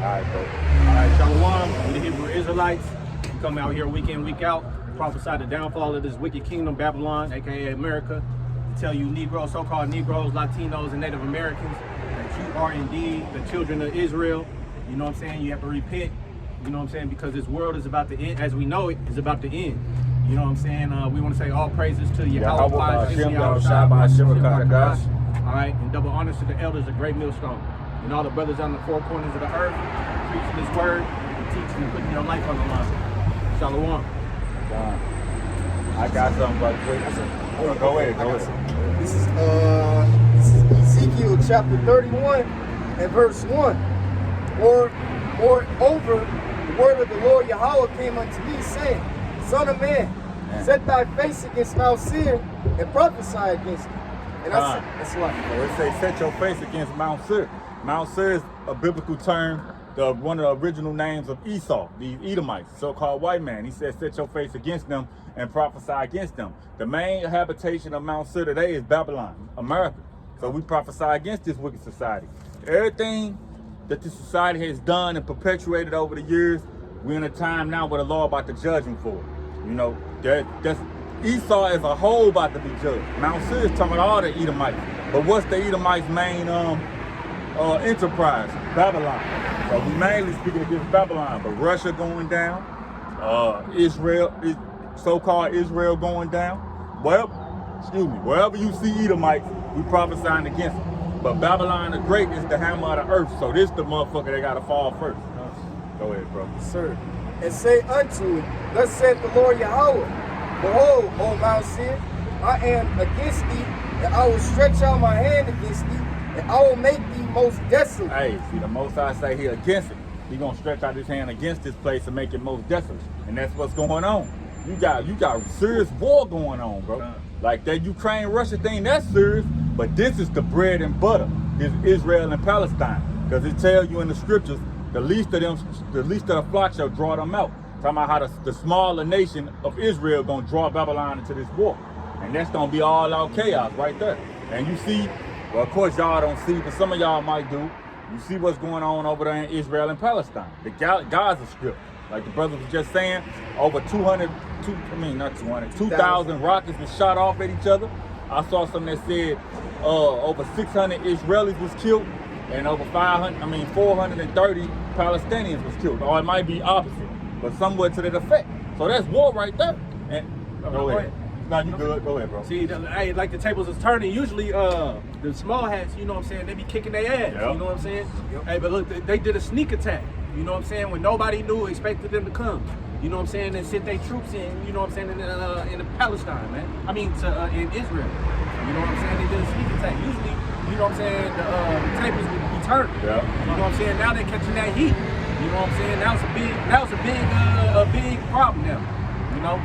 right, bro. All right, Shalom, we the Hebrew Israelites. We come out here week in, week out, prophesy the downfall of this wicked kingdom, Babylon, aka America, to tell you Negroes, so-called Negroes, Latinos, and Native Americans that you are indeed the children of Israel. You know what I'm saying? You have to repent, you know what I'm saying? Because this world is about to end, as we know it, is about to end. You know what I'm saying? We want to say all praises to Yahweh. All right, and double honors to the elders of Great Millstone and all the brothers on the four corners of the earth, preaching this word, and teaching and putting your life on the line. Shalom. I got something, but go ahead. This is Ezekiel chapter 31 and verse 1. Moreover, the word of the Lord Yahweh came unto me, saying, Son of man, set thy face against Mount Seir and prophesy against it. And I said, that's what. It say, set your face against Mount Seir. Mount Seir is a biblical term, one of the original names of Esau, the Edomites, so-called white man. He said, set your face against them and prophesy against them. The main habitation of Mount Seir today is Babylon, America. So we prophesy against this wicked society. Everything that this society has done and perpetuated over the years, we're in a time now where the law about to judge them for it. You know, that's Esau as a whole about to be judged. Mount Seir is talking about all the Edomites. But what's the Edomites' main enterprise? Babylon. So we mainly speaking against Babylon, but Russia going down, Israel, so-called Israel going down. Well, wherever you see Edomites, we prophesying against them. But Babylon the Great is the hammer of the earth, so this the motherfucker that gotta fall first. Go ahead, bro. Sir. And say unto it, thus saith the Lord Yahweh, Behold, O Mount Seir, I am against thee, and I will stretch out my hand against thee, and I will make thee most desolate. Hey, see, the Most High say he against it. He gonna stretch out his hand against this place and make it most desolate. And that's what's going on. You got serious war going on, bro. Like that Ukraine-Russia thing, that's serious. But this is the bread and butter, is Israel and Palestine. Because it tells you in the scriptures, the least of the flock shall draw them out. Talking about how the smaller nation of Israel gonna draw Babylon into this war. And that's gonna be all out chaos right there. And you see, well, of course y'all don't see, but some of y'all might do. You see what's going on over there in Israel and Palestine. The Gaza Strip. Like the brother was just saying, over 2,000 rockets was shot off at each other. I saw something that said over 600 Israelis was killed and over 430 Palestinians was killed. Or it might be opposite, but somewhat to that effect. So that's war right there. And go ahead. No, you good. Go ahead, bro. See, hey, like the tables is turning. Usually, the small hats, you know what I'm saying, they be kicking their ass. Yep. You know what I'm saying? Yep. Hey, but look, they did a sneak attack. You know what I'm saying? When nobody knew, expected them to come. You know what I'm saying? And sent their troops in. You know what I'm saying? In Palestine, man. I mean, in Israel. You know what I'm saying? They did a sneak attack. Usually, you know what I'm saying? The tables would be turned. Yep. You know what I'm saying? Now they're catching that heat. You know what I'm saying? That was a big problem now. You know.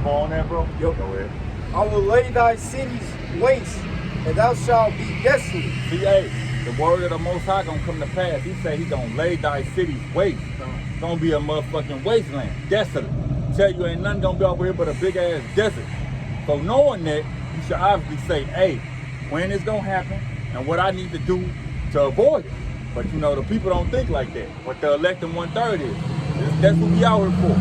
Go on there, bro. Yep. Go ahead. I will lay thy cities waste, and thou shalt be desolate. See, hey, the word of the Most High gonna come to pass. He said he gonna lay thy cities waste. It's gonna be a motherfucking wasteland, desolate. Tell you ain't nothing gonna be over here but a big ass desert. So knowing that, you should obviously say, hey, when it's gonna happen and what I need to do to avoid it. But you know, the people don't think like that. What the elected 1/3 is. That's what we out here for.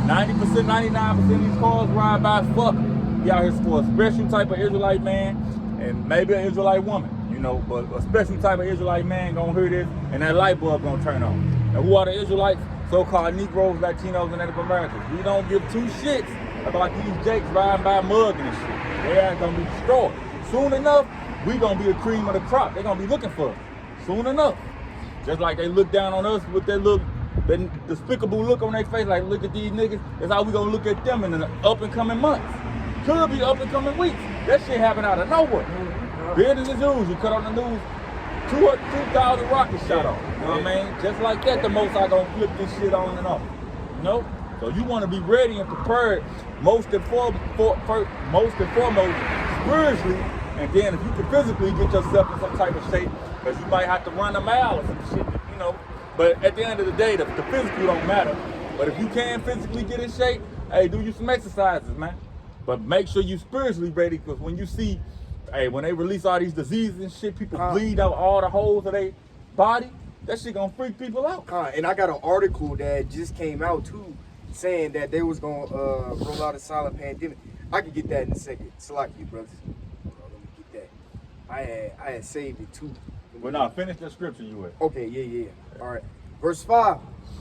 90%, 99% of these cars ride by fuck. We out here for a special type of Israelite man and maybe an Israelite woman, you know, but a special type of Israelite man gonna hear this and that light bulb gonna turn on. And who are the Israelites? So-called Negroes, Latinos, and Native Americans. We don't give two shits about these jakes riding by mugging and shit. They are gonna be destroyed. Soon enough, we gonna be the cream of the crop. They gonna be looking for us. Soon enough. Just like they look down on us with that little despicable look on their face, like look at these niggas. That's how we gonna look at them in the up and coming months. Could be up and coming weeks. That shit happen out of nowhere. Business as usual. You cut on the news, 2,000 rockets shot off. You know what I mean? Just like that, the Most High gonna flip this shit on and off. You know? So you want to be ready and prepared, most and foremost, spiritually, and then if you can physically get yourself in some type of shape, because you might have to run a mile or some shit, you know. But at the end of the day, the physical don't matter. But if you can physically get in shape, hey, do you some exercises, man. But make sure you spiritually ready, because when you see Hey, when they release all these diseases and shit, people bleed out all the holes of their body. That shit gonna freak people out. And I got an article that just came out too, saying that they was gonna roll out a silent pandemic. I can get that in a second. Slacky, brothers. Let me get that. I had saved it too. Well, now finish the scripture you with. Okay, yeah. All right. Verse 5.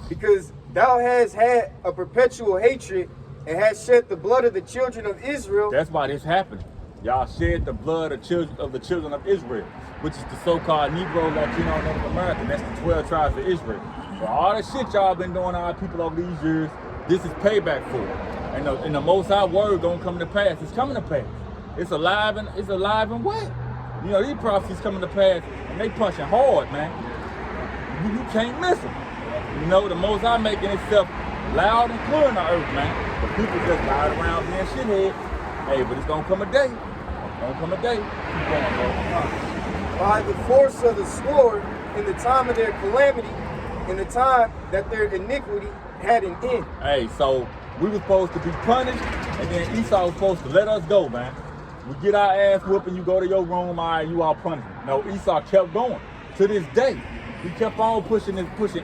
Because thou hast had a perpetual hatred and hast shed the blood of the children of Israel. That's why this happened. Y'all shed the blood of the children of Israel, which is the so-called Negro, Latino, and Native American. That's the 12 tribes of Israel. For all the shit y'all been doing to our people over these years, this is payback for it. And the Most High word gonna come to pass. It's coming to pass. It's alive and well. You know, these prophecies coming to pass, and they punching hard, man. You can't miss them. You know, the Most High making itself loud and clear in the earth, man. But people just ride around being shitheads. Hey, but it's gonna come a day. Keep going, bro. By the force of the sword, in the time of their calamity, in the time that their iniquity had an end. Hey, so we were supposed to be punished, and then Esau was supposed to let us go, man. We get our ass whooping, you go to your room, all right, you all punished. No, Esau kept going. To this day, he kept on pushing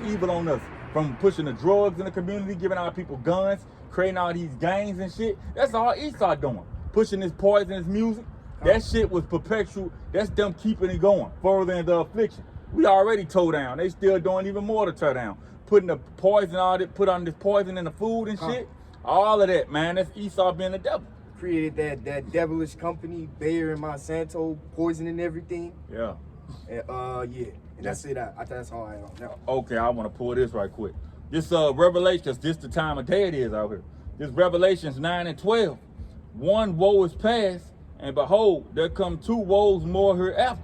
evil on us. From pushing the drugs in the community, giving our people guns, creating all these gangs and shit. That's all Esau doing. Pushing this poisonous music. That shit was perpetual. That's them keeping it going further in the affliction. We already tore down. They still doing even more to tear down. Putting the poison put on this poison in the food and shit. All of that, man. That's Esau being the devil. Created that devilish company, Bayer and Monsanto, poisoning everything. Yeah. And yeah. And that's it. That's all I know now. Okay, I want to pull this right quick. This Revelations, this the time of day it is out here. This Revelations 9 and 12. One woe is past, and behold, there come two woes more hereafter.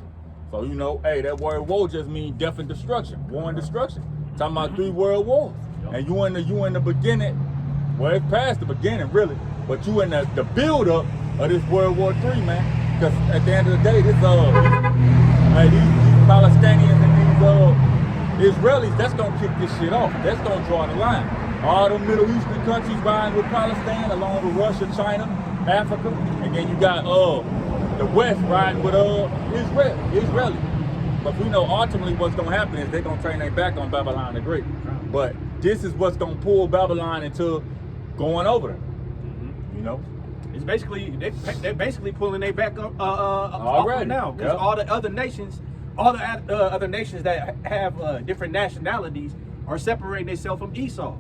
So, you know, hey, that word woe just means death and destruction, war and destruction. Talking about 3 world wars. And you in the beginning, well, it's past the beginning, really, but you in the build-up of this World War III, man. Because at the end of the day, these Palestinians and these Israelis, that's gonna kick this shit off. That's gonna draw the line. All the Middle Eastern countries riding with Palestine, along with Russia, China, Africa, and then you got the West riding with Israeli. But we know ultimately what's gonna happen is they're gonna turn their back on Babylon the Great. But this is what's gonna pull Babylon into going over them. You know? It's basically they're basically pulling their back up already now, because all the other nations that have different nationalities are separating themselves from Esau.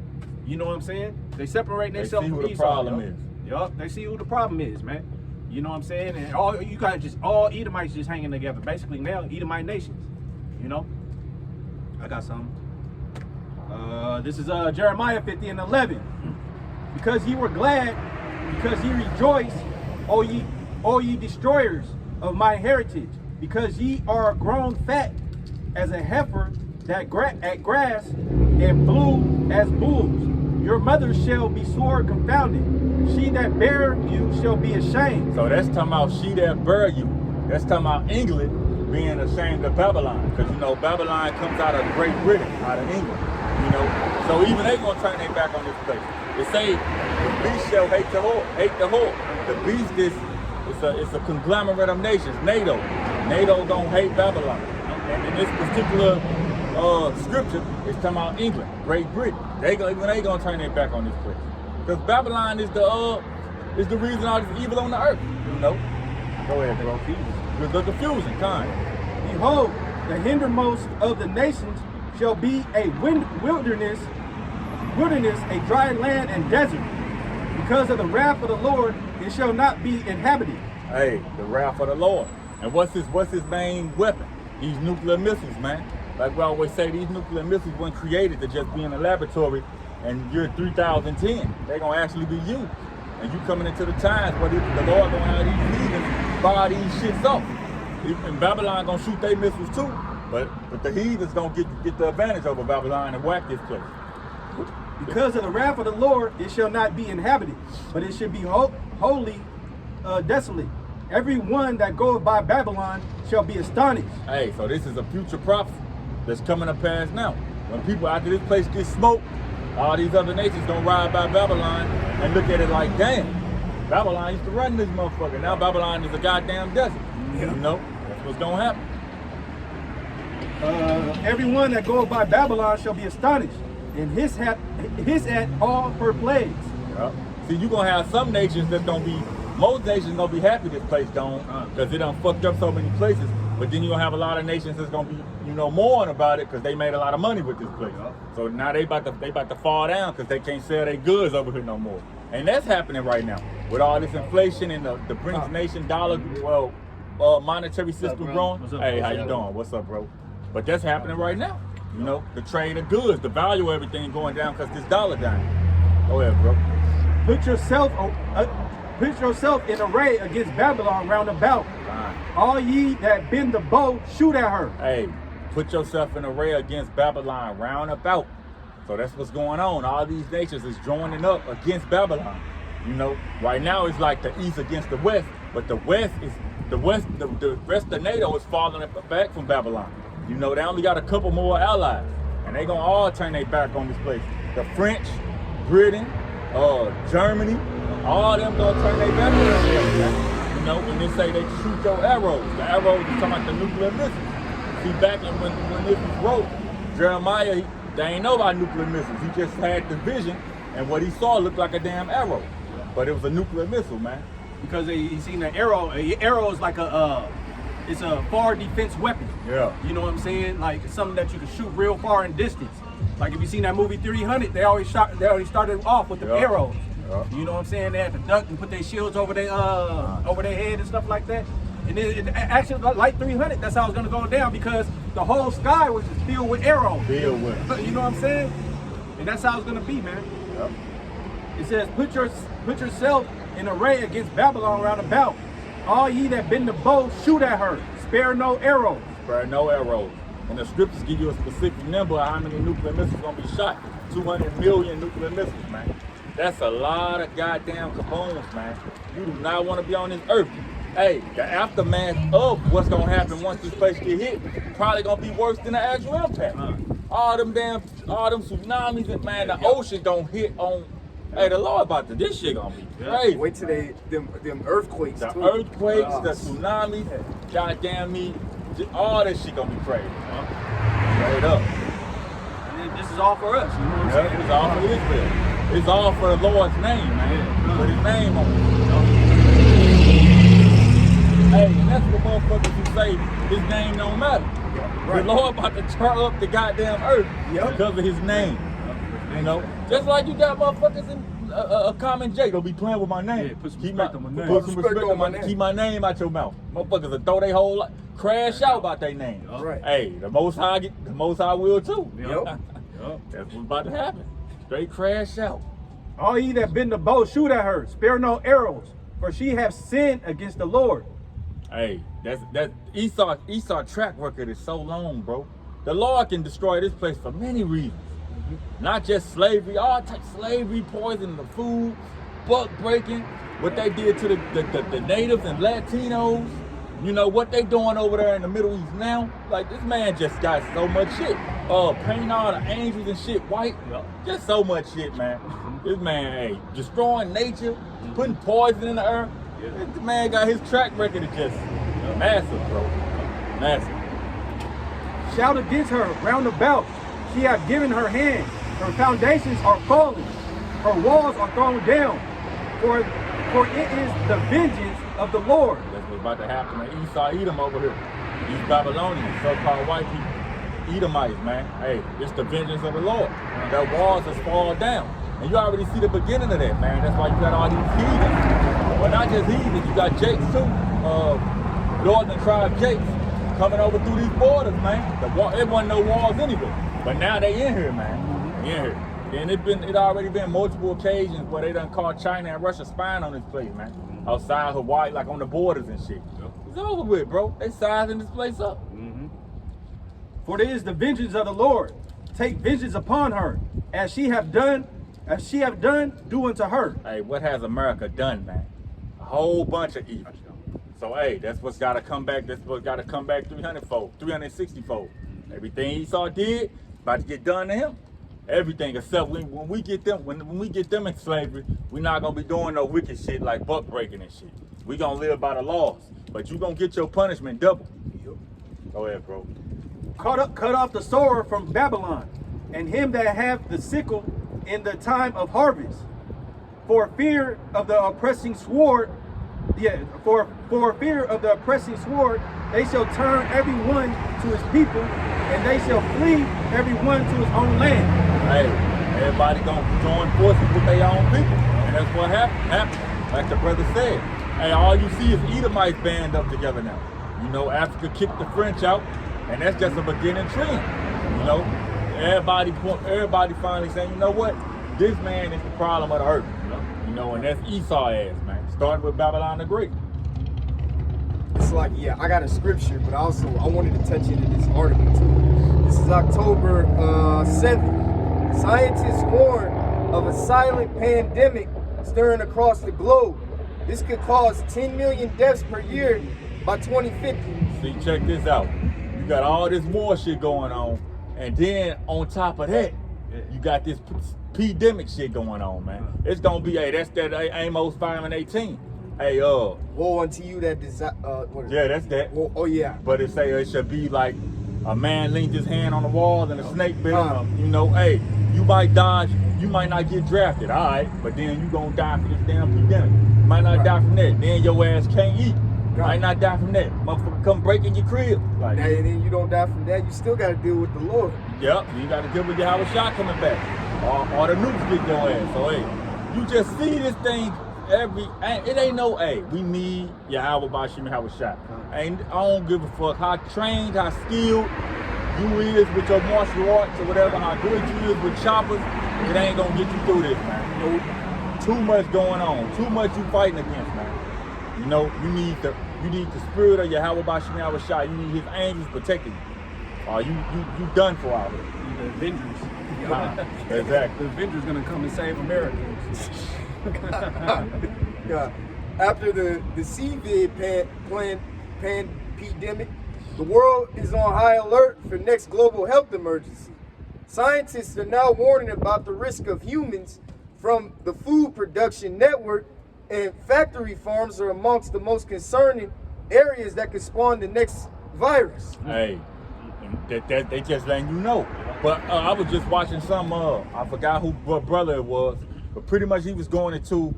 You know what I'm saying? They separating themselves from Esau. They see who the problem is. Yup, they see who the problem is, man. You know what I'm saying? And all Edomites just hanging together. Basically now, Edomite nations. You know? I got something. This is Jeremiah 50 and 11. Because ye were glad, because ye rejoice, O ye destroyers of my heritage, because ye are grown fat as a heifer that at grass and blue as bulls. Your mother shall be sore confounded. She that bare you shall be ashamed. So that's talking about she that bare you. That's talking about England being ashamed of Babylon. Because, you know, Babylon comes out of Great Britain, out of England. You know, so even they gonna turn their back on this place. They say the beast shall hate the whore. The beast it's a conglomerate of nations. NATO don't hate Babylon. And in this particular scripture, it's talking about England, Great Britain. They gonna turn their back on this place. Because Babylon is the reason all this evil on the earth. You know? Go ahead, bro. The confusion, kind. Behold, the hindermost of the nations shall be a wilderness, a dry land and desert. Because of the wrath of the Lord, it shall not be inhabited. Hey, the wrath of the Lord. And what's his main weapon? These nuclear missiles, man. Like we always say, these nuclear missiles weren't created to just be in a laboratory in year 3010. They're gonna actually be used. And you coming into the times where the Lord gonna have these heathens fire these shits off. And Babylon gonna shoot their missiles too. But the heathens gonna get the advantage over Babylon and whack this place. Because of the wrath of the Lord, it shall not be inhabited, but it should be wholly desolate. Every one that goeth by Babylon shall be astonished. Hey, so this is a future prophecy that's coming to pass now. When people after this place gets smoked, all these other nations gonna ride by Babylon and look at it like, damn, Babylon used to run this motherfucker. Now Babylon is a goddamn desert. You know, that's what's gonna happen. Everyone that goes by Babylon shall be astonished, and his at all her plagues. Yep. See, you gonna have some nations that's gonna be, most nations gonna be happy this place gone, because it done fucked up so many places. But then you gonna have a lot of nations that's gonna be, you know, mourn about it because they made a lot of money with this place. So now they about to fall down because they can't sell their goods over here no more. And that's happening right now with all this inflation and the BRICS nation dollar, monetary system growing. Hey, how you doing? What's up, bro? But that's happening right now. You know, the trade of goods, the value of everything going down because this dollar down. Go ahead, bro. Put yourself in array against Babylon round about. All ye that bend the bow, shoot at her. Hey, put yourself in array against Babylon round about. So that's what's going on. All these nations is joining up against Babylon. You know, right now it's like the East against the West, but the rest of NATO is falling back from Babylon. You know, they only got a couple more allies, and they gonna all turn their back on this place. The French, Britain, Germany, all them gonna turn their back on this place, man. You know, when they say they shoot your arrows, the arrows is talking about the nuclear missiles. See, back when this was wrote, Jeremiah, they ain't know about nuclear missiles. He just had the vision, and what he saw looked like a damn arrow, but it was a nuclear missile, man. Because he seen an arrow. An arrow is like it's a far defense weapon. Yeah. You know what I'm saying? Like it's something that you can shoot real far in distance. Like if you seen that movie 300, they already started off with the arrows. You know what I'm saying? They had to duck and put their shields over their head and stuff like that. And then actually, like 300, that's how it's gonna go down because the whole sky was just filled with arrows. You know what I'm saying? And that's how it's gonna be, man. Yep. It says, put yourself in array against Babylon round about. All ye that bend the bow, shoot at her. Spare no arrows. Spare no arrows. And the scriptures give you a specific number of how many nuclear missiles gonna be shot. 200 million nuclear missiles, man. That's a lot of goddamn kabooms, man. You do not want to be on this earth. Hey, the aftermath of what's gonna happen once this place get hit probably gonna be worse than the actual impact. All them tsunamis and man, the ocean gonna hit on. Hey, the Lord about to, this shit gonna be crazy. Wait till them earthquakes the too. Earthquakes, the tsunamis, goddamn me, all that shit gonna be crazy. Straight up. And this is all for us, you know what I'm saying? It's all for Israel. It's all for the Lord's name, man. Put his name on it. Hey, and that's what motherfuckers who say his name don't matter. The Lord about to tear up the goddamn earth because of his name. You know, just like you got motherfuckers in a common J, don't be playing with my name. Yeah, put some respect on my name. Put some respect on my name. Keep my name out your mouth. Motherfuckers will throw their whole life, crash out about their name. Right. Hey, the Most High will too. Yep. That's what's about to happen. Straight crash out. All ye that bend the bow, shoot at her. Spare no arrows, for she hath sinned against the Lord. Hey, that Esau track record is so long, bro. The Lord can destroy this place for many reasons. Not just slavery, all types of slavery, poisoning the food, buck breaking, what they did to the natives and Latinos, you know, what they doing over there in the Middle East now. Like, this man just got so much shit. Painting all the angels and shit white. Just so much shit, man. This man, hey, destroying nature, putting poison in the earth. This man got his track record is just massive, bro. Massive. Shout against her round about. She hath given her hand. Her foundations are fallen. Her walls are thrown down. For it is the vengeance of the Lord. That's what's about to happen to Esau, Edom over here. These Babylonians, so-called white people. Edomites, man. Hey, it's the vengeance of the Lord. Their walls has fallen down. And you already see the beginning of that, man. That's why you got all these heathens. Well, not just heathens, you got Jakes too. Northern tribe Jakes coming over through these borders, man. It wasn't no walls anyway. But now they in here, man. They in here. And it already been multiple occasions where they done caught China and Russia spying on this place, man. Outside Hawaii, like on the borders and shit. It's over with, bro. They sizing this place up. For it is the vengeance of the Lord. Take vengeance upon her, as she have done, do unto her. Hey, what has America done, man? A whole bunch of evil. So, hey, that's what's got to come back. That's what's got to come back 300-fold, 360-fold. Everything Esau did, about to get done to him. Everything except when we get them in slavery, we're not gonna be doing no wicked shit like buck breaking and shit. We gonna live by the laws, but you gonna get your punishment double. Go ahead, bro. Cut off the sword from Babylon, and him that hath the sickle in the time of harvest. For fear of the oppressing sword, for fear of the oppressing sword, they shall turn every one to his people, and they shall flee every one to his own land. Hey, everybody gonna join forces with their own people, and that's what happened. Like the brother said, hey, all you see is Edomites band up together now. You know, Africa kicked the French out, and that's just a beginning trend. You know, everybody finally saying, you know what, this man is the problem of the earth. You know, and that's Esau ass, man. Starting with Babylon the Great. It's like, yeah, I got a scripture, but also I wanted to touch into this article too. This is October 7th. Scientists warn of a silent pandemic stirring across the globe. This could cause 10 million deaths per year by 2050. See, check this out. You got all this war shit going on, and then on top of that, you got this pandemic shit going on, man. It's gonna be, hey, that's that Amos 5:18. Hey, woe unto you that desire. Yeah, that's that. Well, oh yeah. But it say it should be like a man leaned his hand on the wall and a snake bit him. You know, hey, you might dodge, you might not get drafted, all right, but then you gonna die for this damn pandemic. You might not die from that. Then your ass can't eat. Might not die from that. Motherfucker come break in your crib. Like, and then you don't die from that. You still gotta deal with the Lord. Yep, you gotta deal with your shot coming back. Or the nukes get your ass. So hey, you just see this thing it ain't no, hey, we need Yahweh Bashim Yahweh shot. I don't give a fuck how trained, how skilled you is with your martial arts or whatever, how good you is with choppers, it ain't gonna get you through this, man. You know, too much going on, too much you fighting against, man. You know, you need the spirit of Yahweh Bashim Yahweh shot. You need his angels protecting you. Or you done for out here. The Avengers. Exactly. The Avengers gonna come and save America. Yeah. After the COVID pandemic, the world is on high alert for next global health emergency. Scientists are now warning about the risk of humans from the food production network, and factory farms are amongst the most concerning areas that could spawn the next virus. Hey, that they just letting you know. But I was just watching some, I forgot what brother it was, but pretty much he was going into,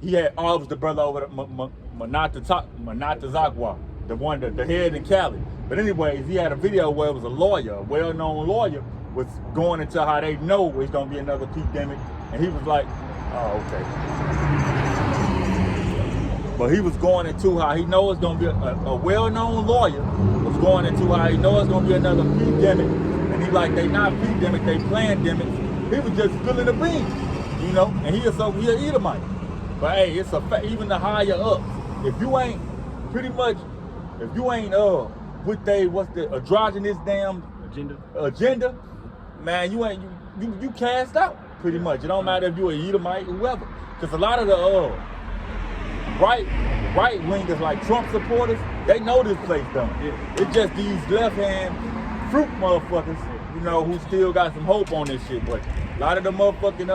it was the brother over at Manatazakwa, the head in Cali. But anyways, he had a video where it was a lawyer, a well-known lawyer, was going into how they know it's gonna be another pandemic, and he was like, oh, okay. But he was going into how he knows it's gonna be a well-known lawyer was going into how he knows it's gonna be another pandemic, and he like, they not pandemic, they pandemic. He was just spilling the beans, you know, and he an Edomite. But hey, it's a fact, even the higher up, if you ain't with what's the androgynous damn agenda, man, you cast out pretty much. It don't matter if you an Edomite, whoever, because a lot of the right wingers like Trump supporters, they know this place done. It's just these left hand fruit motherfuckers, you know, who still got some hope on this shit. But a lot of the motherfucking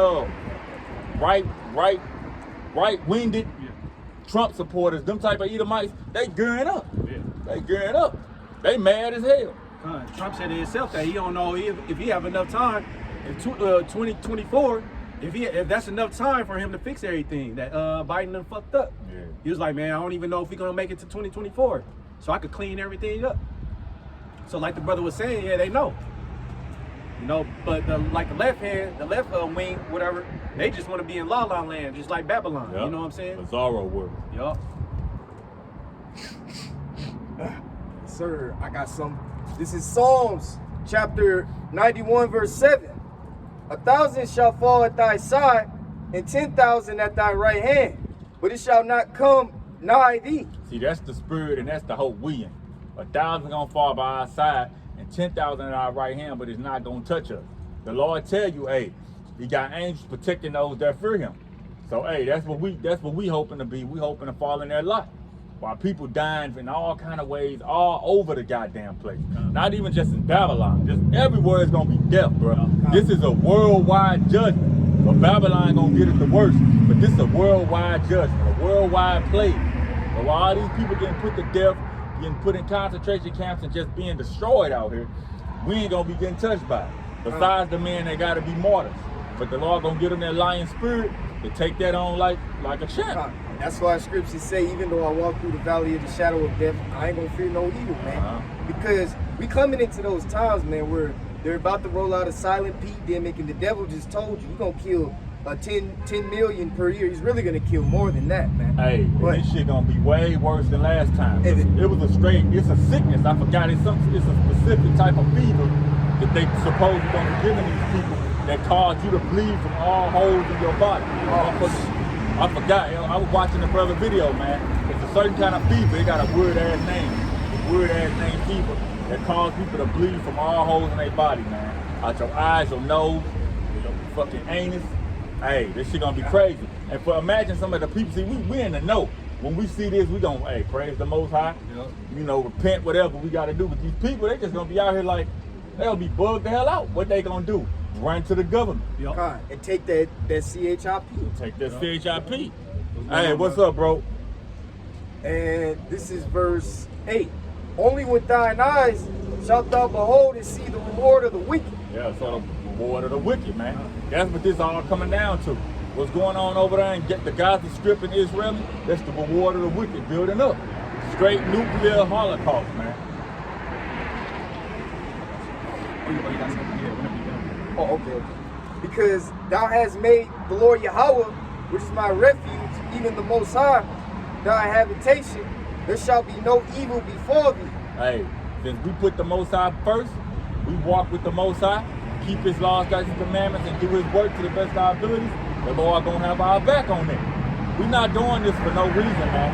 right-winged Trump supporters, them type of Edomites, they gearing up. They gearing up. They mad as hell. Trump said to himself that he don't know if he have enough time in 2024, if that's enough time for him to fix everything that Biden done fucked up. Yeah. He was like, man, I don't even know if he's gonna make it to 2024, so I could clean everything up. So like the brother was saying, yeah, they know. You know, but the left wing, whatever, they just want to be in La La Land, just like Babylon. Yep. You know what I'm saying? Bizarro world. Yup. Sir, I got some. This is Psalms chapter 91, verse 7. 1,000 shall fall at thy side, and 10,000 at thy right hand, but it shall not come nigh thee. See, that's the spirit and that's the hope we in. 1,000 gonna fall by our side and 10,000 at our right hand, but it's not gonna touch us. The Lord tell you, hey, he got angels protecting those that fear him. So hey, that's what we hoping to be. We hoping to fall in their lot. while people dying in all kind of ways all over the goddamn place. Not even just in Babylon, just everywhere is gonna be death, bro. This is a worldwide judgment. But Babylon gonna get it the worst. But this is a worldwide judgment, a worldwide plague. So while all these people getting put to death, getting put in concentration camps and just being destroyed out here, we ain't gonna be getting touched by it. Besides the men that gotta be martyrs. But the Lord gonna give them that lion spirit to take that on like a champ. That's why scriptures say, even though I walk through the valley of the shadow of death, I ain't gonna fear no evil, man. Because we coming into those times, man, where they're about to roll out a silent pandemic, and the devil just told you, you're gonna kill 10 million per year. He's really gonna kill more than that, man. Hey, but this shit gonna be way worse than last time. It was it's a sickness. I forgot it's a specific type of fever that they supposedly gonna be giving these people that cause you to bleed from all holes in your body. I forgot. I was watching the brother video, man. It's a certain kind of fever. It got a weird ass name fever that cause people to bleed from all holes in their body, man. Out your eyes, your nose, your fucking anus. Hey, this shit gonna be crazy. And imagine some of the people, see, we in the know. When we see this, we gonna, hey, praise the Most High. You know, repent, whatever we gotta do. But these people, they just gonna be out here like, they'll be bugged the hell out. What they gonna do? Run to the government. And take that CHIP. Take that CHIP. Hey, what's up, bro? And this is verse 8. Only with thine eyes shalt thou behold and see the reward of the wicked. Yeah, so the reward of the wicked, man. That's what this all coming down to. What's going on over there and get the Gaza Strip in Israel, that's the reward of the wicked building up. Straight nuclear holocaust, man. Oh, okay. Because thou hast made the Lord Yahweh, which is my refuge, even the Most High, thy habitation. There shall be no evil before thee. Hey, since we put the Most High first, we walk with the Most High, keep his laws, statutes, and commandments, and do his work to the best of our abilities, the Lord gonna have our back on that. We not doing this for no reason, man.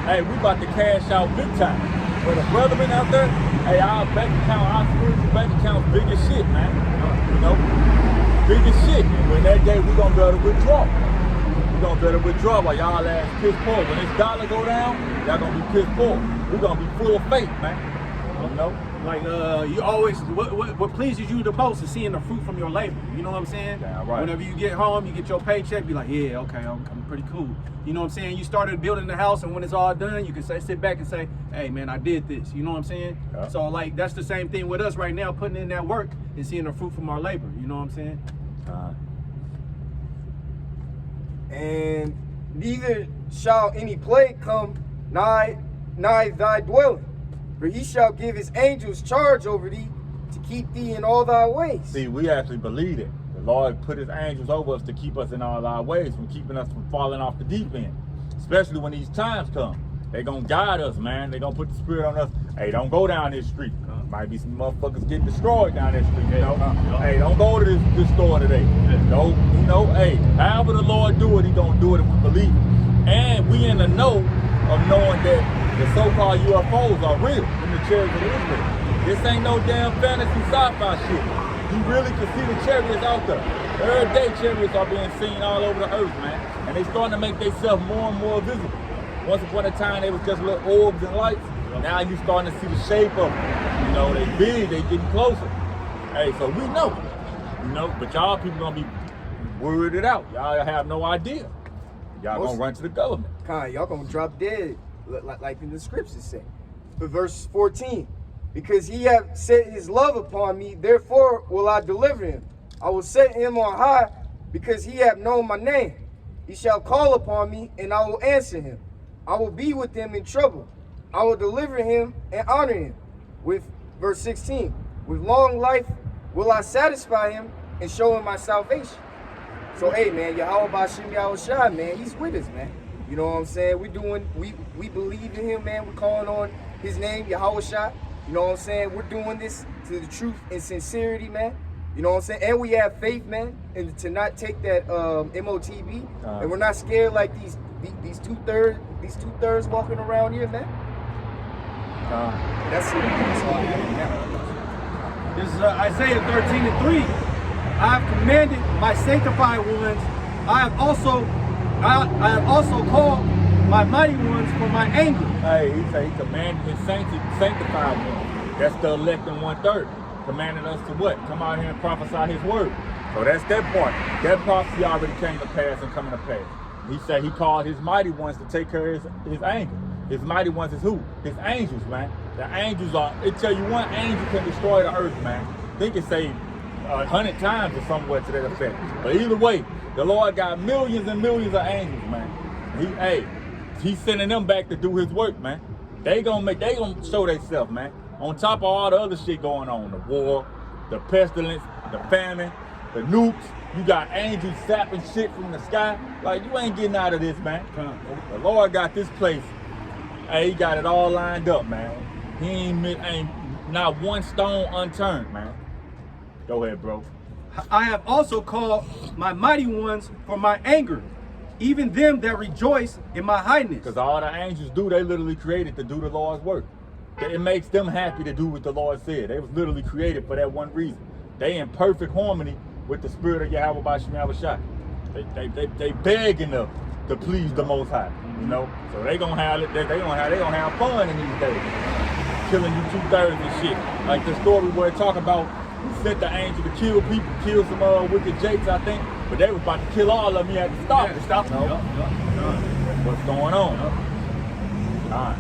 Hey, we about to cash out big time. For the brethren out there, hey, our bank account, our spiritual bank account's big as shit, man. You know, big as shit. And when that day, we gonna be able to withdraw. We gonna be able to withdraw while y'all ass piss poor. When this dollar go down, y'all gonna be piss poor. We gonna be full of faith, man. You know? Like you always, what pleases you the most is seeing the fruit from your labor. You know what I'm saying? Yeah, right. Whenever you get home, you get your paycheck, be like, yeah, okay, I'm pretty cool. You know what I'm saying? You started building the house, and when it's all done, you can sit back and say, hey, man, I did this. You know what I'm saying? Yeah. So, like, that's the same thing with us right now, putting in that work and seeing the fruit from our labor. You know what I'm saying? And neither shall any plague come nigh thy dwelling. For he shall give his angels charge over thee to keep thee in all thy ways. See, we actually believe it. The Lord put his angels over us to keep us in all our ways, from keeping us from falling off the deep end. Especially when these times come. They gonna guide us, man. They gonna put the spirit on us. Hey, don't go down this street. Might be some motherfuckers getting destroyed down this street, you know? Hey, don't go to this store today. Don't, you know, hey, however the Lord do it, he gonna do it if we believe it. And we in the know of knowing that the so-called UFOs are real in the chariots of Israel. This ain't no damn fantasy sci-fi shit. You really can see the chariots out there. Every day chariots are being seen all over the earth, man. And they starting to make themselves more and more visible. Once upon a time, they was just little orbs and lights. Now you starting to see the shape of them. You know, they big, they getting closer. Hey, so we know. You know, but y'all people gonna be weirded out. Y'all have no idea. Y'all gonna run to the government. Y'all gonna drop dead. Like in the scriptures say. But verse 14, because he hath set his love upon me, therefore will I deliver him. I will set him on high, because he hath known my name. He shall call upon me, and I will answer him. I will be with him in trouble. I will deliver him and honor him. With verse 16, with long life will I satisfy him and show him my salvation. So hey man, Yahweh Bashim Yahweh Shai, man, he's with us, man. You know what I'm saying? We believe in him, man. We're calling on his name, Yahweh Shai. You know what I'm saying? We're doing this to the truth and sincerity, man. You know what I'm saying? And we have faith, man, and to not take that MOTB. And we're not scared like these two-thirds walking around here, man. That's it. That's all I have now. This is Isaiah 13:3. I have commanded my sanctified ones. I have also called my mighty ones for my anger. Hey, he say he commanded his sanctified ones. That's the elect in 1/3. Commanded us to what? Come out here and prophesy his word. So that's that part. That prophecy already came to pass and coming to pass. He said he called his mighty ones to take care of his anger. His mighty ones is who? His angels, man. The angels are, it tell you one angel can destroy the earth, man. I think it say 100 times or somewhere to that effect. But either way, the Lord got millions and millions of angels, man. He's sending them back to do his work, man. They gonna show themselves, man. On top of all the other shit going on, the war, the pestilence, the famine, the nukes, you got angels sapping shit from the sky. Like, you ain't getting out of this, man. The Lord got this place. Hey, he got it all lined up, man. He ain't not one stone unturned, man. Go ahead, bro. I have also called my mighty ones for my anger, even them that rejoice in my highness. Because all the angels do, they literally created to do the Lord's work. It makes them happy to do what the Lord said. They was literally created for that one reason. They in perfect harmony with the spirit of Yahweh Bashim Yahushua. They begging to please the Most High, you know. So they gonna have it. They gonna have fun in these days, killing you 2/3 and shit. Like the story where it talk about he sent the angel to kill people, kill some wicked jakes, I think. But they was about to kill all of them. He had to stop. Yeah, stop them. What's going on? All right.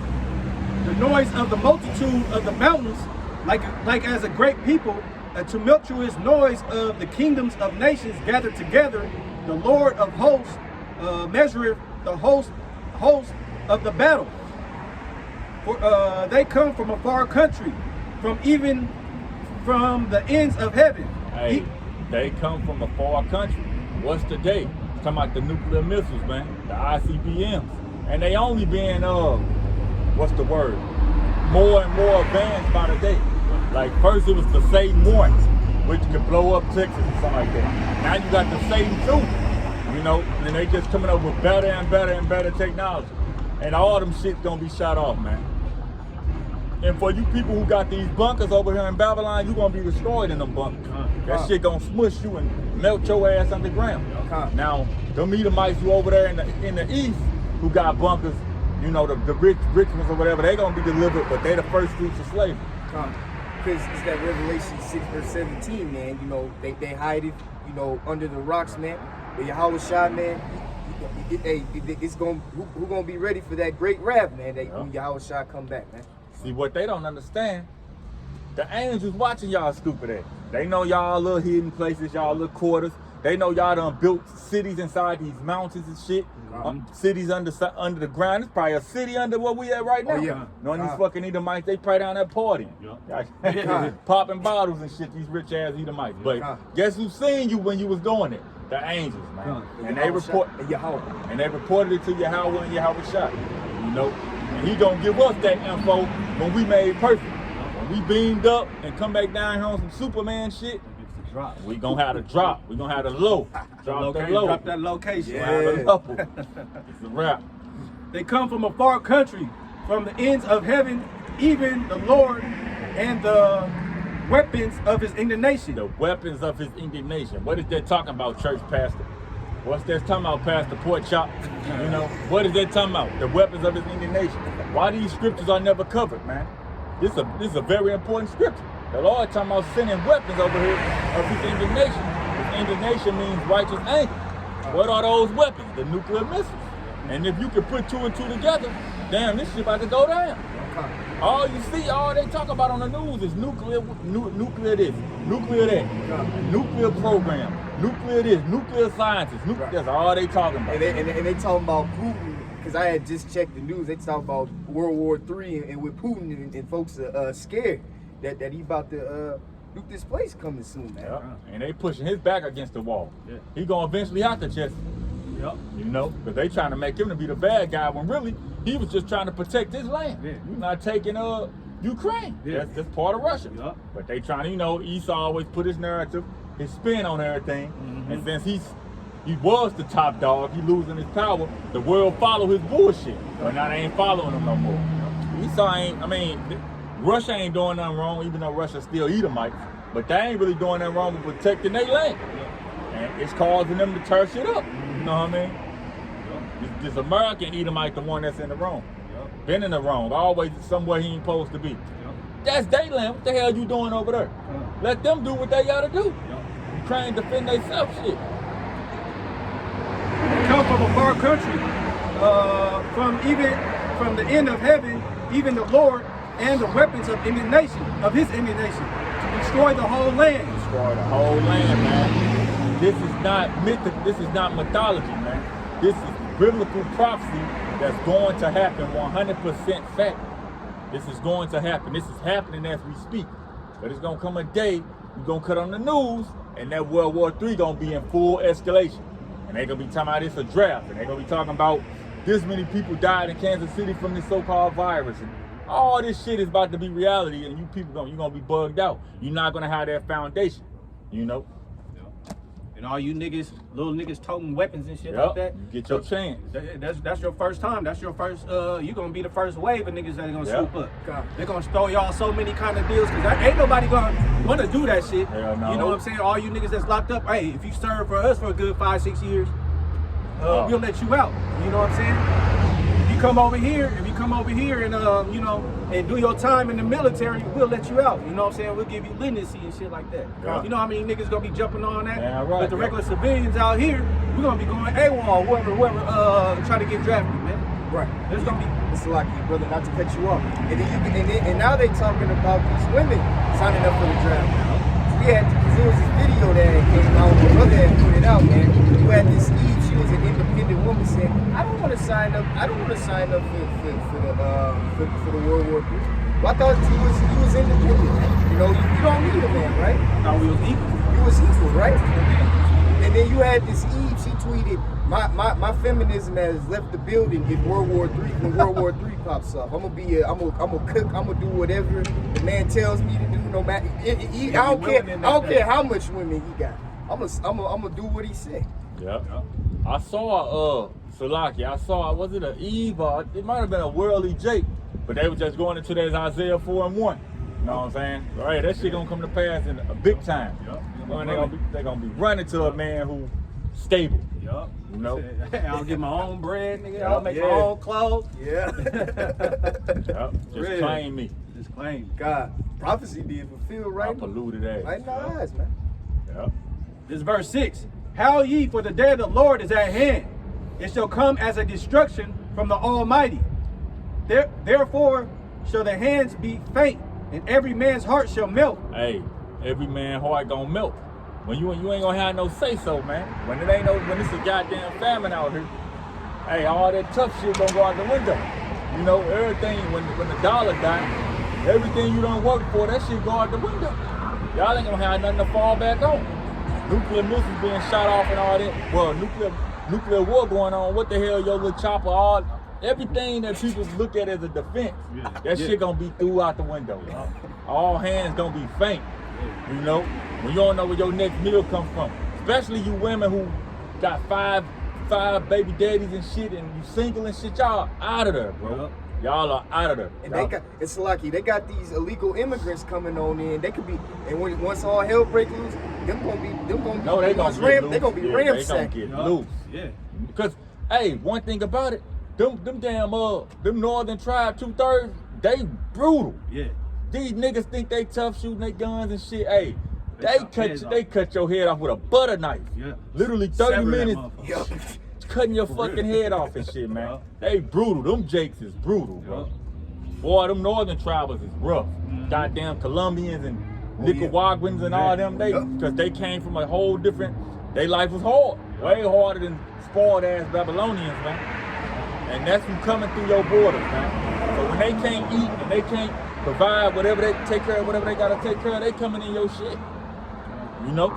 The noise of the multitude of the mountains, like as a great people, a tumultuous noise of the kingdoms of nations gathered together. The Lord of hosts measureth the host of the battle. For they come from a far country, from the ends of heaven. Hey, they come from a far country. What's the day? Talking about the nuclear missiles, man, the ICBMs, and they only being what's the word? More and more advanced by the day. Like first it was the Satan 1, which could blow up Texas or something like that. Now you got the Satan 2, you know, and they just coming up with better and better and better technology. And all them shit's gonna be shot off, man. And for you people who got these bunkers over here in Babylon, you gonna be destroyed in them bunkers. That shit gonna smush you and melt your ass underground. Now, them Edomites who over there in the east who got bunkers, you know, the rich ones or whatever, they gonna be delivered, but they the first fruits of slavery. Because it's that Revelation 6 verse 17, man. You know, they hide it, you know, under the rocks, man. But Yahweh Shai, man, it's gonna, who gonna be ready for that great wrath, man, when Yahweh Shai come back, man. See, what they don't understand, the angels watching y'all stupid ass. They know y'all little hidden places, y'all little quarters. They know y'all done built cities inside these mountains and shit. Cities under the ground. It's probably a city under where we at right now. Oh, yeah. Knowing these fucking Edomites, they probably down there partying. Popping bottles and shit, these rich ass Edomites. But guess who seen you when you was doing it? The angels, man. And they reported it to Yahweh and Yahweh Shai. You know? And he gonna give us that info when we made perfect. When we beamed up and come back down here on some Superman shit, we gonna have the drop. We gonna have the low. Drop that location. Yeah. It's a wrap. They come from a far country, from the ends of heaven, even the Lord and the weapons of his indignation. The weapons of his indignation. What is that talking about, church pastor? What's that talking about, Pastor Pork Chop? You know, what is that talking about? The weapons of his indignation. Why these scriptures are never covered, man? This is a very important scripture. The Lord talking about sending weapons over here of his indignation. His indignation means righteous anger. What are those weapons? The nuclear missiles. And if you can put two and two together, damn, this shit about to go down. All you see, all they talk about on the news is nuclear this, nuclear that, nuclear program, nuclear this, nuclear scientists. That's all they talking about. And they talking about Putin, because I had just checked the news. They talk about World War III and with Putin and folks are scared that he about to nuke this place coming soon, man. Yeah. And they pushing his back against the wall. Yeah. He gonna eventually have to chest. Yep. You know, because they trying to make him to be the bad guy when really he was just trying to protect his land. Yeah. You're not taking Ukraine. Yeah. That's part of Russia. Yep. But they trying to, you know, Esau always put his narrative, his spin on everything. Mm-hmm. And since he was the top dog, he losing his power, the world follow his bullshit. But now they ain't following him no more. Esau ain't, I mean, Russia ain't doing nothing wrong, even though Russia still Edomites. But they ain't really doing nothing wrong with protecting their land. And it's causing them to tear shit up. You know what I mean? this American Edomite, the one that's in the wrong. Yep. Been in the wrong. Always somewhere he ain't supposed to be. Yep. That's their land. What the hell you doing over there? Let them do what they gotta do. Yep. Try and defend themselves, shit. Come from a far country, from the end of heaven, even the Lord, and the weapons of emanation, of his emanation, to destroy the whole land. Destroy the whole land, man. This is not this is not mythology, man. This is biblical prophecy that's going to happen 100% fact. This is going to happen. This is happening as we speak. But it's gonna come a day, you're gonna cut on the news, and that World War III gonna be in full escalation. And they're gonna be talking about it's a draft, and they're gonna be talking about this many people died in Kansas City from this so-called virus. And all this shit is about to be reality, and you people you're gonna be bugged out. You're not gonna have that foundation, you know. And all you niggas, little niggas toting weapons and shit Yep. like that. You get your chance. That's your first time. That's your first. You gonna be the first wave of niggas that are gonna Yep. swoop up. They're gonna throw y'all so many kind of deals because ain't nobody gonna wanna do that shit. Hell no. You know what I'm saying? All you niggas that's locked up. Hey, if you serve for us for a good 5-6 years, we'll let you out. You know what I'm saying? If you come over here and you know, and do your time in the military, we'll let you out. You know what I'm saying? We'll give you leniency and shit like that. Yeah. You know how many niggas gonna be jumping on that? Yeah, right, But the yeah. regular civilians out here, we're gonna be going AWOL, whoever try to get drafted, man. Right. There's gonna be It's lucky, brother, not to cut you off. And now they talking about these women signing up for the draft. We had, because there was this video that came out, my brother had put it out, man. You had this Eve, she was an independent woman saying, I don't want to sign up for the World War III. Well, I thought you was independent, man. You know, you don't need a man, right? thought we was equal. You was equal, right? And then you had this Eve, she tweeted, my feminism has left the building when World War III pops up. I'm gonna cook, I'm gonna do whatever the man tells me to do, no matter. I don't care how much women he got. I'm gonna do what he said. Yep. I saw Salaki. I saw, was it an Eve or it might have been a Worldly Jake, but they were just going into that Isaiah 4:1. You know what I'm saying? All right, that shit gonna come to pass in a big time. Yep. They're gonna be running to a man who stable. Yup. You know? I'll get my own bread, nigga. Yup, I'll make my own clothes. Yeah. Yep. Just Really? claim me. Just claim. God, prophecy being fulfilled My right polluted ass. right in our eyes, man. Yep. This is verse 6. Howl ye, for the day of the Lord is at hand. It shall come as a destruction from the Almighty. Therefore shall the hands be faint, and every man's heart shall melt. Hey, every man heart gonna melt. When you ain't gonna have no say so, man. When it's a goddamn famine out here, hey, all that tough shit gonna go out the window. You know, everything when the dollar die, everything you done work for, that shit go out the window. Y'all ain't gonna have nothing to fall back on. Nuclear missiles being shot off and all that. Well, nuclear war going on. What the hell, your little chopper? Everything that people look at as a defense, that shit gonna be threw out the window. All hands gonna be faint. You know, when you don't know where your next meal come from, especially you women who got five baby daddies and shit, and you single and shit, y'all out of there, bro. Y'all are out of there. And it's lucky they got these illegal immigrants coming on in. They could be, and once all hell break loose, them gonna be They gonna get loose. They gonna be Yeah, ransacked. They gonna get loose. Yeah. Because, hey, one thing about it, them damn them northern tribe 2/3, they brutal. Yeah. These niggas think they tough shooting their guns and shit. Hey, They cut your head off with a butter knife. Yeah. Literally 30 Sever that minutes. motherfucker. Yup. Cutting your fucking head off and shit, man. They brutal. Them Jakes is brutal, bro. Boy, them northern tribals is rough. Goddamn Colombians and Nicaraguans and all them, because they came from a whole different, their life was hard. Way harder than spoiled ass Babylonians, man. And that's who coming through your borders, man. So when they can't eat and they can't provide whatever they take care of, whatever they gotta take care of, they coming in your shit. You know?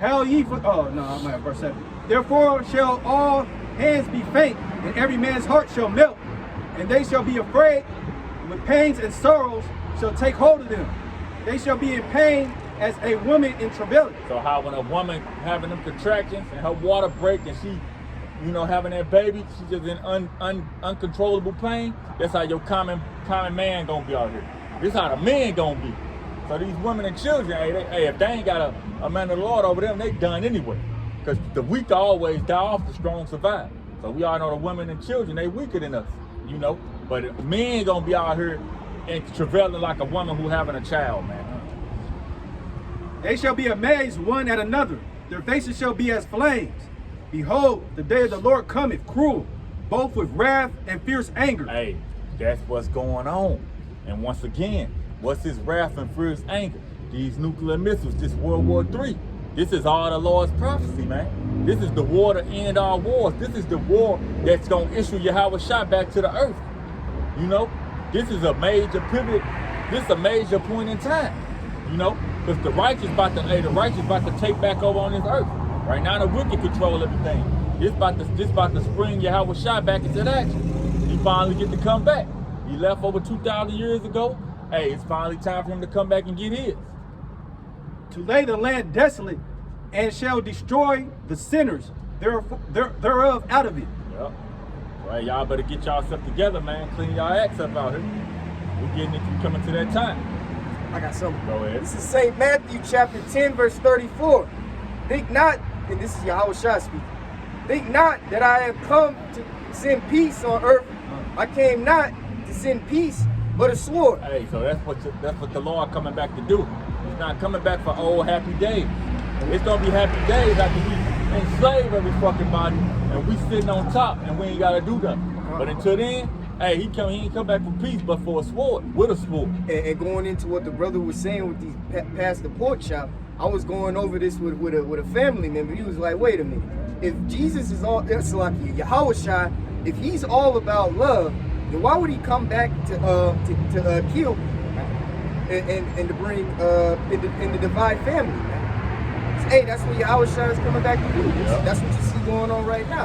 Howl ye for, I'm at verse 7. Therefore shall all hands be faint, and every man's heart shall melt, and they shall be afraid, with pains and sorrows shall take hold of them. They shall be in pain as a woman in travail. So how when a woman having them contractions and her water break and she, you know, having that baby, she just in uncontrollable pain, that's how your common man gonna be out here. This how the men gonna be. So these women and children, hey, if they ain't got a man of the Lord over them, they done anyway. Because the weak always die off, the strong survive. So we all know the women and children, they weaker than us, you know. But men gonna be out here and travailing like a woman who having a child, man. They shall be amazed one at another. Their faces shall be as flames. Behold, the day of the Lord cometh cruel, both with wrath and fierce anger. Hey, that's what's going on. And once again, what's his wrath and fierce anger? These nuclear missiles, this World War III. This is all the Lord's prophecy, man. This is the war to end all wars. This is the war that's going to issue Yahweh shot back to the earth. You know, this is a major pivot. This is a major point in time. You know, because the righteous about to take back over on this earth. Right now, the wicked control everything. This about to spring Yahweh shot back into action. He finally get to come back. He left over 2,000 years ago. Hey, it's finally time for him to come back and get his. To lay the land desolate, and shall destroy the sinners thereof out of it. Yep. Well, y'all better get yourself together, man. Clean y'all acts up out here. We're getting it coming to that time. I got something. Go ahead. This is St. Matthew chapter 10, verse 34. Think not, and this is Yahweh Shah speaking, think not that I have come to send peace on earth. I came not to send peace, but a sword. Hey, so that's what the Lord coming back to do. He's not coming back for old happy days. It's gonna be happy days after we enslave every fucking body and we sitting on top and we ain't gotta do nothing. But until then, hey, he ain't come back for peace, but for a sword, with a sword. And going into what the brother was saying with these past the pork chop, I was going over this with a family member. He was like, wait a minute. If Jesus is all, it's like Yahweh Shai, if he's all about love, then why would he come back to kill and to bring in the divide family, man? Hey, that's what Yahweh Shai is coming back to do. That's what you see going on right now.